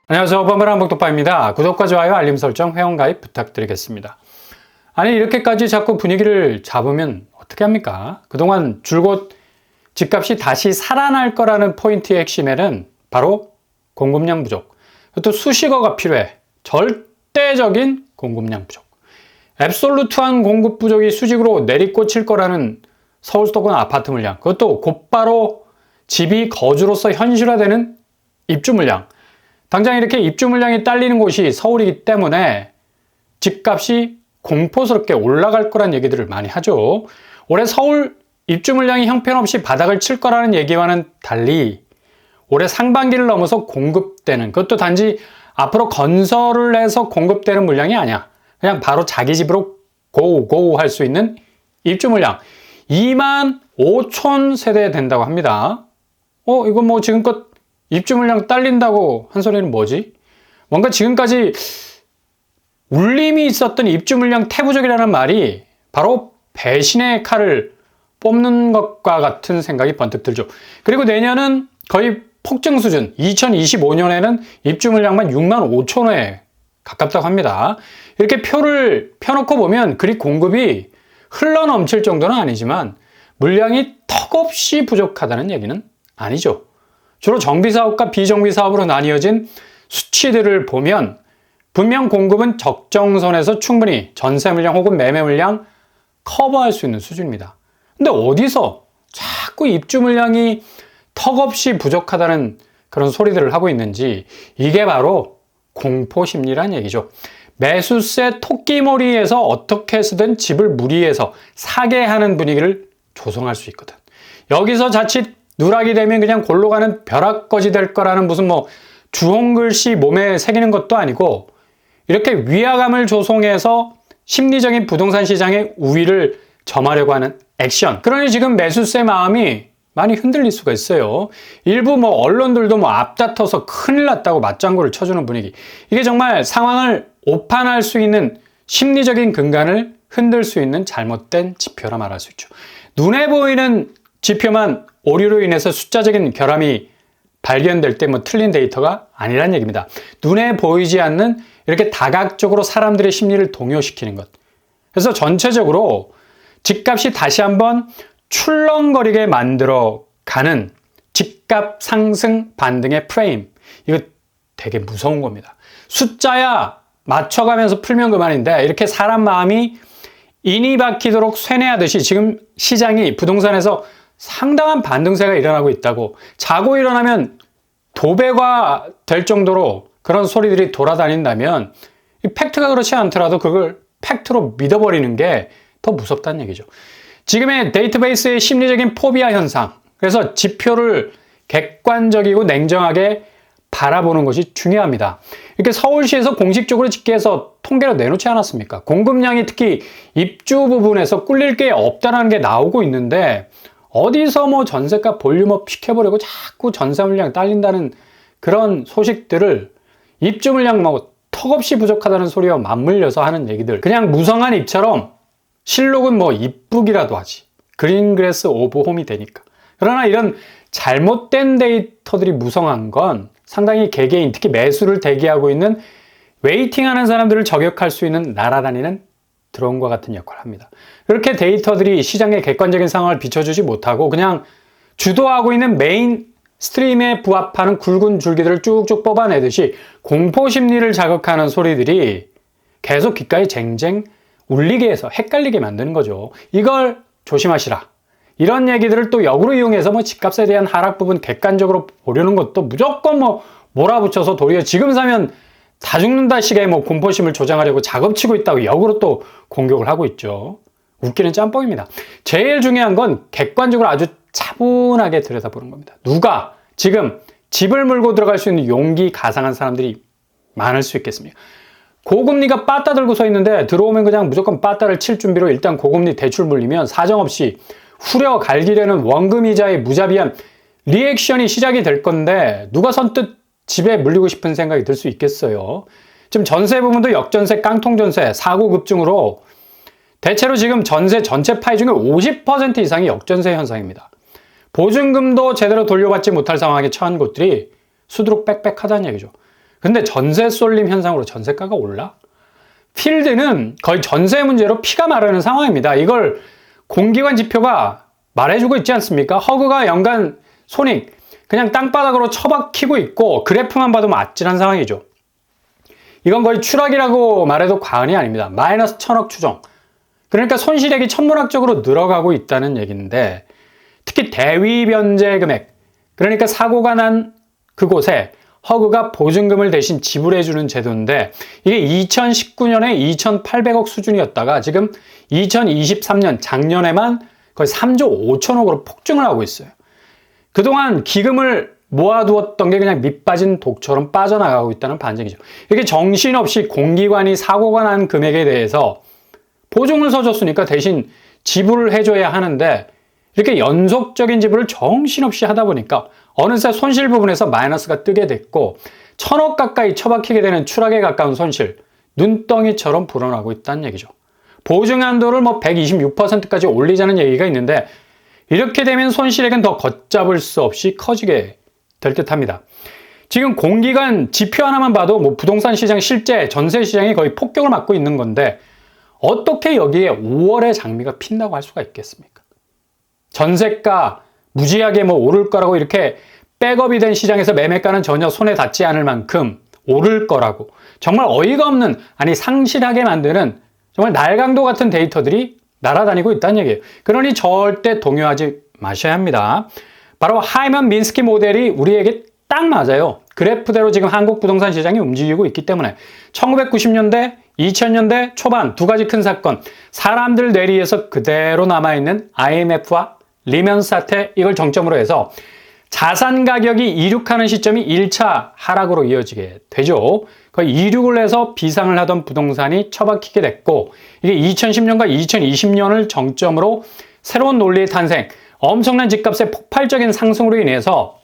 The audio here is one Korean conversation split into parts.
안녕하세요. 범블한 복독파입니다. 구독과 좋아요, 알림 설정, 회원가입 부탁드리겠습니다. 아니 이렇게까지 자꾸 분위기를 잡으면 어떻게 합니까? 그동안 줄곧 집값이 다시 살아날 거라는 포인트의 핵심에는 바로 공급량 부족, 또 수식어가 필요해. 절대적인 공급량 부족. 앱솔루트한 공급 부족이 수직으로 내리꽂힐 거라는 서울 수도권 아파트 물량, 그것도 곧바로 집이 거주로서 현실화되는 입주 물량. 당장 이렇게 입주 물량이 딸리는 곳이 서울이기 때문에 집값이 공포스럽게 올라갈 거란 얘기들을 많이 하죠. 올해 서울 입주 물량이 형편없이 바닥을 칠 거라는 얘기와는 달리 올해 상반기를 넘어서 공급되는, 그것도 단지 앞으로 건설을 해서 공급되는 물량이 아니야. 그냥 바로 자기 집으로 고고 할 수 있는 입주 물량 2만 5천 세대 된다고 합니다. 이거 뭐 지금껏 입주 물량 딸린다고 한 소리는 뭐지? 뭔가 지금까지 울림이 있었던 입주 물량 태부족이라는 말이 바로 배신의 칼을 뽑는 것과 같은 생각이 번뜩 들죠. 그리고 내년은 거의 폭증 수준, 2025년에는 입주 물량만 6만 5천 회 가깝다고 합니다. 이렇게 표를 펴놓고 보면 그리 공급이 흘러넘칠 정도는 아니지만 물량이 턱없이 부족하다는 얘기는 아니죠. 주로 정비사업과 비정비사업으로 나뉘어진 수치들을 보면 분명 공급은 적정선에서 충분히 전세 물량 혹은 매매 물량 커버할 수 있는 수준입니다. 근데 어디서 자꾸 입주 물량이 턱없이 부족하다는 그런 소리들을 하고 있는지, 이게 바로 공포심리란 얘기죠. 매수세 토끼몰이에서 어떻게 해서든 집을 무리해서 사게 하는 분위기를 조성할 수 있거든. 여기서 자칫 누락이 되면 그냥 골로 가는 벼락거지 될 거라는 무슨 뭐 주홍글씨 몸에 새기는 것도 아니고, 이렇게 위화감을 조성해서 심리적인 부동산 시장의 우위를 점하려고 하는 액션. 그러니 지금 매수세 마음이 많이 흔들릴 수가 있어요. 일부 뭐 언론들도 뭐 앞다퉈서 큰일 났다고 맞장구를 쳐주는 분위기. 이게 정말 상황을 오판할 수 있는 심리적인 근간을 흔들 수 있는 잘못된 지표라 말할 수 있죠. 눈에 보이는 지표만 오류로 인해서 숫자적인 결함이 발견될 때 뭐 틀린 데이터가 아니란 얘기입니다. 눈에 보이지 않는 이렇게 다각적으로 사람들의 심리를 동요시키는 것. 그래서 전체적으로 집값이 다시 한번 출렁거리게 만들어 가는 집값 상승 반등의 프레임. 이거 되게 무서운 겁니다. 숫자야 맞춰가면서 풀면 그만인데, 이렇게 사람 마음이 인이 박히도록 쇠뇌하듯이 지금 시장이 부동산에서 상당한 반등세가 일어나고 있다고, 자고 일어나면 도배가 될 정도로 그런 소리들이 돌아다닌다면 이 팩트가 그렇지 않더라도 그걸 팩트로 믿어버리는 게 더 무섭다는 얘기죠. 지금의 데이터베이스의 심리적인 포비아 현상, 그래서 지표를 객관적이고 냉정하게 바라보는 것이 중요합니다. 이렇게 서울시에서 공식적으로 집계해서 통계로 내놓지 않았습니까? 공급량이 특히 입주 부분에서 꿀릴 게 없다는 게 나오고 있는데, 어디서 뭐 전세가 볼륨업 시켜보려고 자꾸 전세 물량 딸린다는 그런 소식들을 입주 물량 뭐 턱없이 부족하다는 소리와 맞물려서 하는 얘기들, 그냥 무성한 입처럼 실록은 뭐 이쁘기라도 하지, 그린그래스 오브 홈이 되니까. 그러나 이런 잘못된 데이터들이 무성한 건 상당히 개개인, 특히 매수를 대기하고 있는 웨이팅하는 사람들을 저격할 수 있는 날아다니는 드론과 같은 역할을 합니다. 그렇게 데이터들이 시장의 객관적인 상황을 비춰주지 못하고 그냥 주도하고 있는 메인 스트림에 부합하는 굵은 줄기들을 쭉쭉 뽑아내듯이 공포심리를 자극하는 소리들이 계속 귓가에 쟁쟁 울리게 해서 헷갈리게 만드는 거죠. 이걸 조심하시라. 이런 얘기들을 또 역으로 이용해서 뭐 집값에 대한 하락 부분 객관적으로 보려는 것도 무조건 뭐 몰아붙여서 도리어 지금 사면 다 죽는다 식의 뭐 공포심을 조장하려고 작업치고 있다고 역으로 또 공격을 하고 있죠. 웃기는 짬뽕입니다. 제일 중요한 건 객관적으로 아주 차분하게 들여다보는 겁니다. 누가 지금 집을 물고 들어갈 수 있는 용기 가상한 사람들이 많을 수 있겠습니까? 고금리가 빠따 들고 서 있는데 들어오면 그냥 무조건 빠따를 칠 준비로 일단 고금리 대출 물리면 사정없이 후려 갈기려는 원금이자의 무자비한 리액션이 시작이 될 건데, 누가 선뜻 집에 물리고 싶은 생각이 들 수 있겠어요. 지금 전세 부분도 역전세, 깡통전세, 사고급증으로 대체로 지금 전세 전체 파이 중에 50% 이상이 역전세 현상입니다. 보증금도 제대로 돌려받지 못할 상황에 처한 곳들이 수두룩 빽빽하다는 얘기죠. 근데 전세 쏠림 현상으로 전세가가 올라? 필드는 거의 전세 문제로 피가 마르는 상황입니다. 이걸 공기관 지표가 말해주고 있지 않습니까? 허그가 연간 손익 그냥 땅바닥으로 처박히고 있고 그래프만 봐도 아찔한 상황이죠. 이건 거의 추락이라고 말해도 과언이 아닙니다. 마이너스 1000억 추정. 그러니까 손실액이 천문학적으로 늘어가고 있다는 얘기인데 특히 대위 변제 금액 그러니까 사고가 난 그곳에 허그가 보증금을 대신 지불해주는 제도인데 이게 2019년에 2,800억 수준이었다가 지금 2023년 작년에만 거의 3조 5천억으로 폭증을 하고 있어요. 그동안 기금을 모아두었던 게 그냥 밑빠진 독처럼 빠져나가고 있다는 반증이죠. 이게 정신없이 공기관이 사고가 난 금액에 대해서 보증을 서줬으니까 대신 지불을 해줘야 하는데 이렇게 연속적인 지불을 정신없이 하다 보니까 어느새 손실 부분에서 마이너스가 뜨게 됐고 1,000억 가까이 처박히게 되는 추락에 가까운 손실, 눈덩이처럼 불어나고 있다는 얘기죠. 보증 한도를 126%까지 올리자는 얘기가 있는데 이렇게 되면 손실액은 더 걷잡을 수 없이 커지게 될 듯합니다. 지금 공기관 지표 하나만 봐도 부동산 시장 실제 전세 시장이 거의 폭격을 맞고 있는 건데 어떻게 여기에 5월의 장미가 핀다고 할 수가 있겠습니까? 전세가 무지하게 오를 거라고 이렇게 백업이 된 시장에서 매매가는 전혀 손에 닿지 않을 만큼 오를 거라고 정말 어이가 없는 아니 상실하게 만드는 정말 날강도 같은 데이터들이 날아다니고 있다는 얘기예요. 그러니 절대 동요하지 마셔야 합니다. 바로 하이먼 민스키 모델이 우리에게 딱 맞아요. 그래프대로 지금 한국 부동산 시장이 움직이고 있기 때문에 1990년대, 2000년대 초반 두 가지 큰 사건, 사람들 뇌리에서 그대로 남아있는 IMF와 리먼 사태 이걸 정점으로 해서 자산 가격이 이륙하는 시점이 1차 하락으로 이어지게 되죠. 거의 이륙을 해서 비상을 하던 부동산이 처박히게 됐고 이게 2010년과 2020년을 정점으로 새로운 논리의 탄생, 엄청난 집값의 폭발적인 상승으로 인해서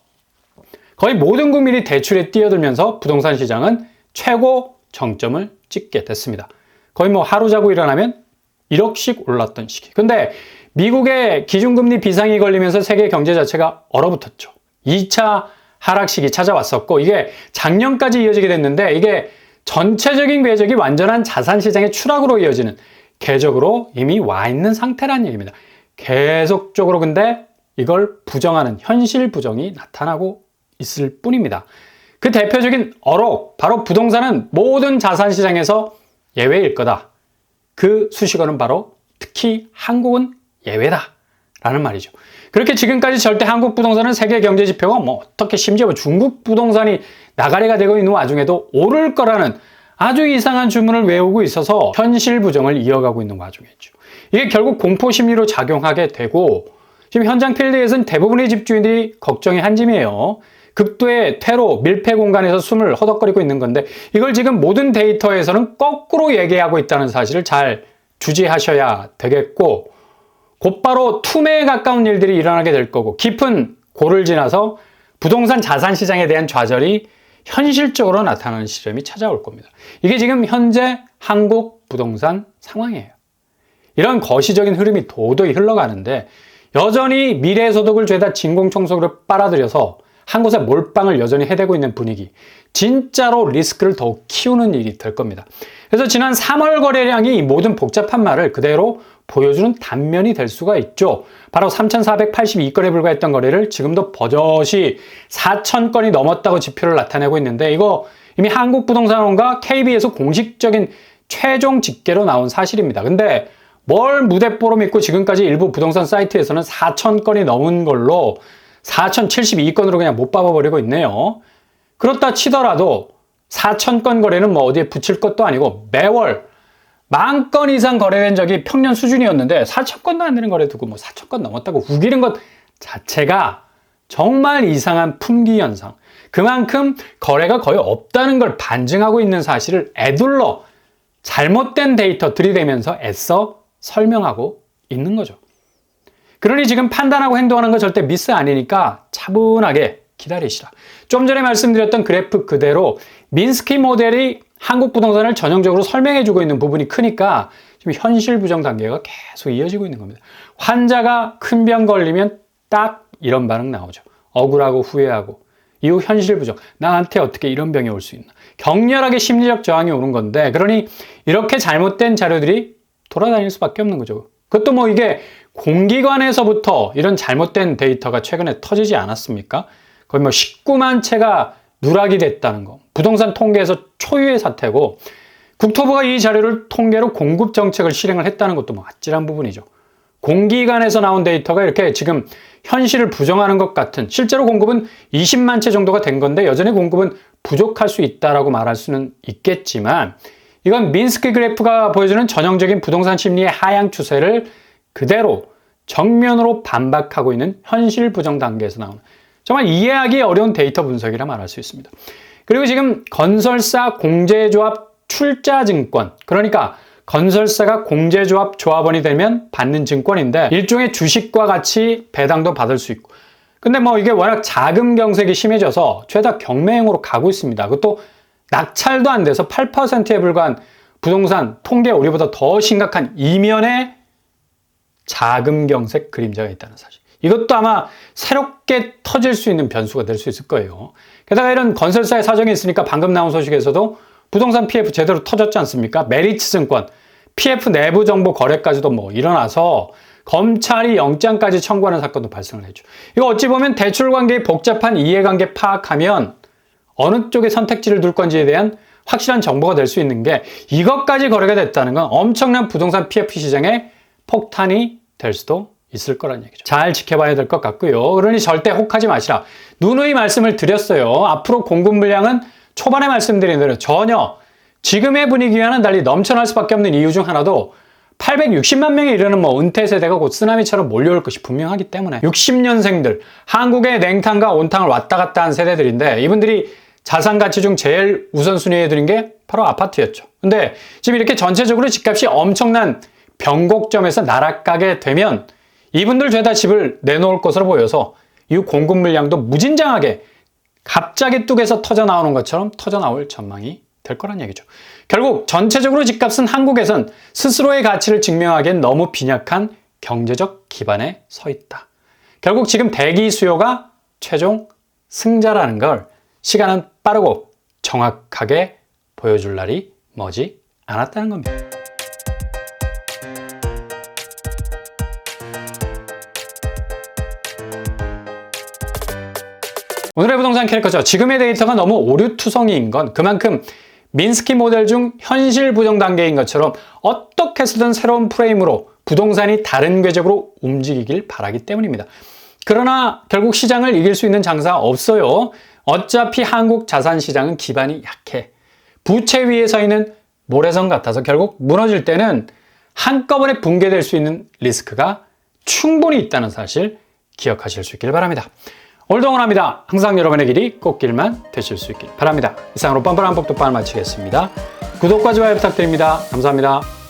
거의 모든 국민이 대출에 뛰어들면서 부동산 시장은 최고 정점을 찍게 됐습니다. 거의 하루 자고 일어나면 1억씩 올랐던 시기. 근데 미국의 기준금리 비상이 걸리면서 세계 경제 자체가 얼어붙었죠. 2차 하락식이 찾아왔었고 이게 작년까지 이어지게 됐는데 이게 전체적인 궤적이 완전한 자산시장의 추락으로 이어지는 궤적으로 이미 와 있는 상태라는 얘기입니다. 계속적으로 근데 이걸 부정하는 현실 부정이 나타나고 있을 뿐입니다. 그 대표적인 어록, 바로 부동산은 모든 자산시장에서 예외일 거다. 그 수식어는 바로 특히 한국은 예외다 라는 말이죠. 그렇게 지금까지 절대 한국 부동산은 세계 경제 지표가 어떻게 심지어 중국 부동산이 나가리가 되고 있는 와중에도 오를 거라는 아주 이상한 주문을 외우고 있어서 현실 부정을 이어가고 있는 와중이죠. 이게 결국 공포 심리로 작용하게 되고 지금 현장 필드에서는 대부분의 집주인들이 걱정이 한 짐이에요. 극도의 퇴로, 밀폐 공간에서 숨을 허덕거리고 있는 건데 이걸 지금 모든 데이터에서는 거꾸로 얘기하고 있다는 사실을 잘 주지하셔야 되겠고 곧바로 투매에 가까운 일들이 일어나게 될 거고 깊은 고를 지나서 부동산 자산 시장에 대한 좌절이 현실적으로 나타나는 시점이 찾아올 겁니다. 이게 지금 현재 한국 부동산 상황이에요. 이런 거시적인 흐름이 도도히 흘러가는데 여전히 미래소득을 죄다 진공청소기로 빨아들여서 한 곳에 몰빵을 여전히 해대고 있는 분위기. 진짜로 리스크를 더욱 키우는 일이 될 겁니다. 그래서 지난 3월 거래량이 이 모든 복잡한 말을 그대로 보여주는 단면이 될 수가 있죠. 바로 3,482건에 불과했던 거래를 지금도 버젓이 4,000건이 넘었다고 지표를 나타내고 있는데 이거 이미 한국부동산원과 KB에서 공식적인 최종 집계로 나온 사실입니다. 근데 뭘 무대뽀로 믿고 지금까지 일부 부동산 사이트에서는 4,000건이 넘은 걸로 4,072건으로 그냥 못 박아버리고 있네요. 그렇다 치더라도 4,000건 거래는 어디에 붙일 것도 아니고 매월 10,000건 이상 거래된 적이 평년 수준이었는데 4,000건도 안 되는 거래 두고 4,000건 넘었다고 우기는 것 자체가 정말 이상한 품귀 현상. 그만큼 거래가 거의 없다는 걸 반증하고 있는 사실을 애둘러 잘못된 데이터 들이대면서 애써 설명하고 있는 거죠. 그러니 지금 판단하고 행동하는 거 절대 미스 아니니까 차분하게 기다리시라. 좀 전에 말씀드렸던 그래프 그대로 민스키 모델이 한국 부동산을 전형적으로 설명해주고 있는 부분이 크니까 지금 현실 부정 단계가 계속 이어지고 있는 겁니다. 환자가 큰 병 걸리면 딱 이런 반응 나오죠. 억울하고 후회하고 이후 현실 부정, 나한테 어떻게 이런 병이 올 수 있나. 격렬하게 심리적 저항이 오는 건데, 그러니 이렇게 잘못된 자료들이 돌아다닐 수밖에 없는 거죠. 그것도 뭐 이게 공기관에서부터 이런 잘못된 데이터가 최근에 터지지 않았습니까? 거의 뭐 19만 채가 누락이 됐다는 거. 부동산 통계에서 초유의 사태고, 국토부가 이 자료를 통계로 공급 정책을 실행을 했다는 것도 뭐 아찔한 부분이죠. 공기관에서 나온 데이터가 이렇게 지금 현실을 부정하는 것 같은, 실제로 공급은 20만 채 정도가 된 건데 여전히 공급은 부족할 수 있다라고 말할 수는 있겠지만, 이건 민스키 그래프가 보여주는 전형적인 부동산 심리의 하향 추세를 그대로 정면으로 반박하고 있는 현실 부정 단계에서 나오는 정말 이해하기 어려운 데이터 분석이라 말할 수 있습니다. 그리고 지금 건설사 공제조합 출자증권, 그러니까 건설사가 공제조합 조합원이 되면 받는 증권인데 일종의 주식과 같이 배당도 받을 수 있고, 근데 뭐 이게 워낙 자금 경색이 심해져서 죄다 경매행으로 가고 있습니다. 그것도 낙찰도 안 돼서 8%에 불과한 부동산 통계 오류보다 더 심각한 이면에 자금 경색 그림자가 있다는 사실. 이것도 아마 새롭게 터질 수 있는 변수가 될 수 있을 거예요. 게다가 이런 건설사의 사정이 있으니까 방금 나온 소식에서도 부동산 PF 제대로 터졌지 않습니까? 메리츠 증권, PF 내부 정보 거래까지도 뭐 일어나서 검찰이 영장까지 청구하는 사건도 발생을 했죠. 이거 어찌 보면 대출 관계의 복잡한 이해관계 파악하면 어느 쪽에 선택지를 둘 건지에 대한 확실한 정보가 될 수 있는 게, 이것까지 거래가 됐다는 건 엄청난 부동산 PF 시장에 폭탄이 될 수도 있을 거란 얘기죠. 잘 지켜봐야 될 것 같고요. 그러니 절대 혹하지 마시라. 누누이 말씀을 드렸어요. 앞으로 공급 물량은 초반에 말씀드린 대로 전혀 지금의 분위기와는 달리 넘쳐날 수밖에 없는 이유 중 하나도 860만 명에 이르는 뭐 은퇴 세대가 곧 쓰나미처럼 몰려올 것이 분명하기 때문에 60년생들, 한국의 냉탕과 온탕을 왔다 갔다 한 세대들인데, 이분들이 자산 가치 중 제일 우선순위에 드는 게 바로 아파트였죠. 근데 지금 이렇게 전체적으로 집값이 엄청난 변곡점에서 나락가게 되면 이분들 죄다 집을 내놓을 것으로 보여서 이후 공급 물량도 무진장하게 갑자기 뚝에서 터져 나오는 것처럼 터져 나올 전망이 될 거란 얘기죠. 결국 전체적으로 집값은 한국에선 스스로의 가치를 증명하기엔 너무 빈약한 경제적 기반에 서 있다. 결국 지금 대기 수요가 최종 승자라는 걸 시간은 빠르고 정확하게 보여줄 날이 머지 않았다는 겁니다. 오늘의 부동산 캐릭터죠. 지금의 데이터가 너무 오류투성이인 건 그만큼 민스키 모델 중 현실 부정 단계인 것처럼 어떻게 해서든 새로운 프레임으로 부동산이 다른 궤적으로 움직이길 바라기 때문입니다. 그러나 결국 시장을 이길 수 있는 장사 없어요. 어차피 한국 자산시장은 기반이 약해. 부채 위에 서 있는 모래성 같아서 결국 무너질 때는 한꺼번에 붕괴될 수 있는 리스크가 충분히 있다는 사실 기억하실 수 있길 바랍니다. 오늘도 응원합니다. 항상 여러분의 길이 꽃길만 되실 수 있길 바랍니다. 이상으로 뻔뻔한 법도판을 마치겠습니다. 구독과 좋아요 부탁드립니다. 감사합니다.